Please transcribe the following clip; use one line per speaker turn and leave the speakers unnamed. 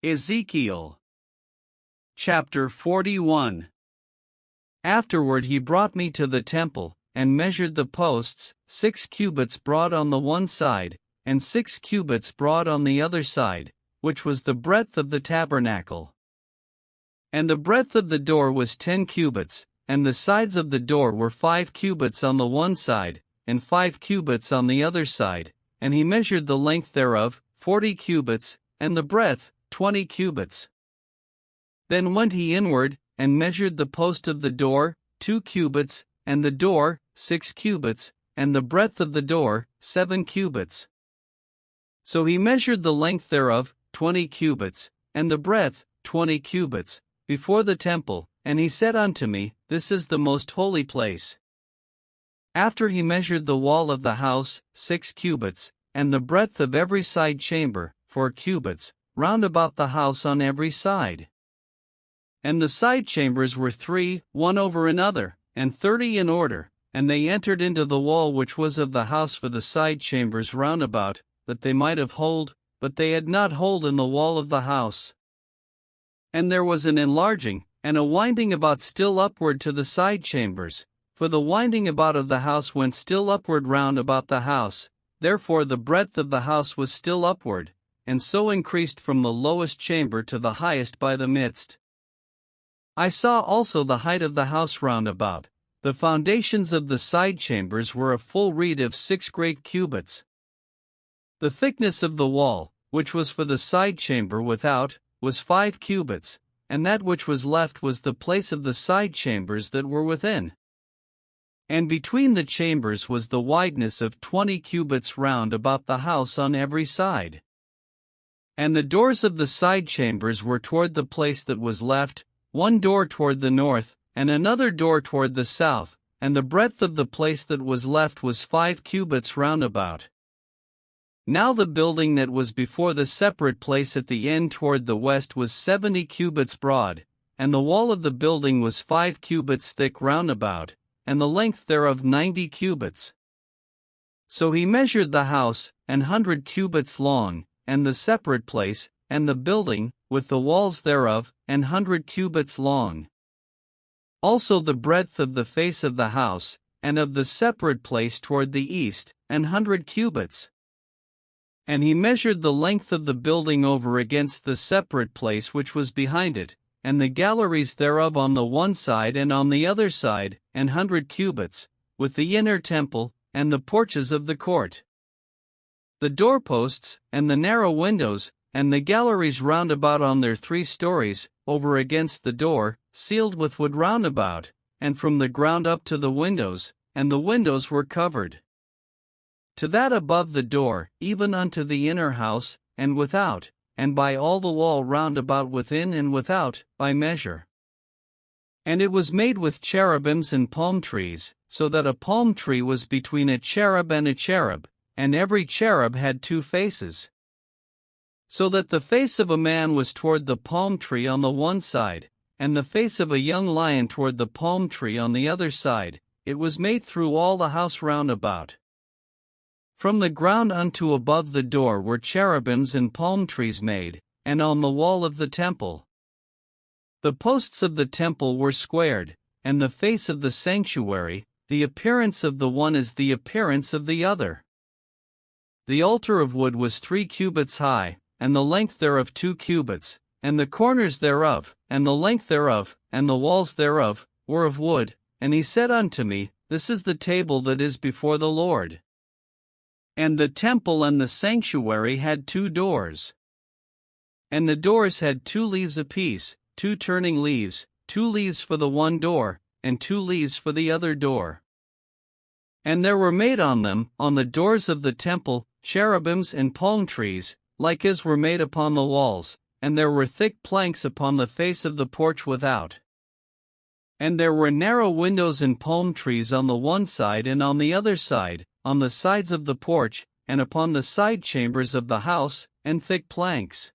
Ezekiel chapter 41. Afterward he brought me to the temple, and measured the posts, 6 cubits broad on the one side, and 6 cubits broad on the other side, which was the breadth of the tabernacle. And the breadth of the door was 10 cubits, and the sides of the door were 5 cubits on the one side, and 5 cubits on the other side, and he measured the length thereof, 40 cubits, and the breadth, 20 cubits. Then went he inward, and measured the post of the door, 2 cubits, and the door, 6 cubits, and the breadth of the door, 7 cubits. So he measured the length thereof, 20 cubits, and the breadth, 20 cubits, before the temple, and he said unto me, This is the most holy place. After he measured the wall of the house, 6 cubits, and the breadth of every side chamber, 4 cubits, round about the house on every side. And the side chambers were 3, one over another, and 30 in order, and they entered into the wall which was of the house for the side chambers round about, that they might have hold, but they had not hold in the wall of the house. And there was an enlarging, and a winding about still upward to the side chambers, for the winding about of the house went still upward round about the house, therefore the breadth of the house was still upward, and so increased from the lowest chamber to the highest by the midst. I saw also the height of the house round about. The foundations of the side chambers were a full reed of 6 great cubits. The thickness of the wall, which was for the side chamber without, was 5 cubits, and that which was left was the place of the side chambers that were within. And between the chambers was the wideness of 20 cubits round about the house on every side. And the doors of the side chambers were toward the place that was left, one door toward the north, and another door toward the south, and the breadth of the place that was left was 5 cubits round about. Now the building that was before the separate place at the end toward the west was 70 cubits broad, and the wall of the building was 5 cubits thick round about, and the length thereof 90 cubits. So he measured the house, 100 cubits long, and the separate place, and the building, with the walls thereof, 100 cubits long. Also the breadth of the face of the house, and of the separate place toward the east, 100 cubits. And he measured the length of the building over against the separate place which was behind it, and the galleries thereof on the one side and on the other side, 100 cubits, with the inner temple, and the porches of the court. The doorposts, and the narrow windows, and the galleries round about on their 3 stories, over against the door, sealed with wood round about, and from the ground up to the windows, and the windows were covered. To that above the door, even unto the inner house, and without, and by all the wall round about within and without, by measure. And it was made with cherubims and palm trees, so that a palm tree was between a cherub, and every cherub had 2 faces. So that the face of a man was toward the palm tree on the one side, and the face of a young lion toward the palm tree on the other side. It was made through all the house round about. From the ground unto above the door were cherubims and palm trees made, and on the wall of the temple. The posts of the temple were squared, and the face of the sanctuary, the appearance of the one is the appearance of the other. The altar of wood was 3 cubits high, and the length thereof 2 cubits, and the corners thereof, and the length thereof, and the walls thereof, were of wood. And he said unto me, This is the table that is before the Lord. And the temple and the sanctuary had 2 doors. And the doors had 2 leaves apiece, 2 turning leaves, 2 leaves for the one door, and 2 leaves for the other door. And there were made on them, on the doors of the temple, cherubims and palm trees, like as were made upon the walls, and there were thick planks upon the face of the porch without. And there were narrow windows and palm trees on the one side and on the other side, on the sides of the porch, and upon the side chambers of the house, and thick planks.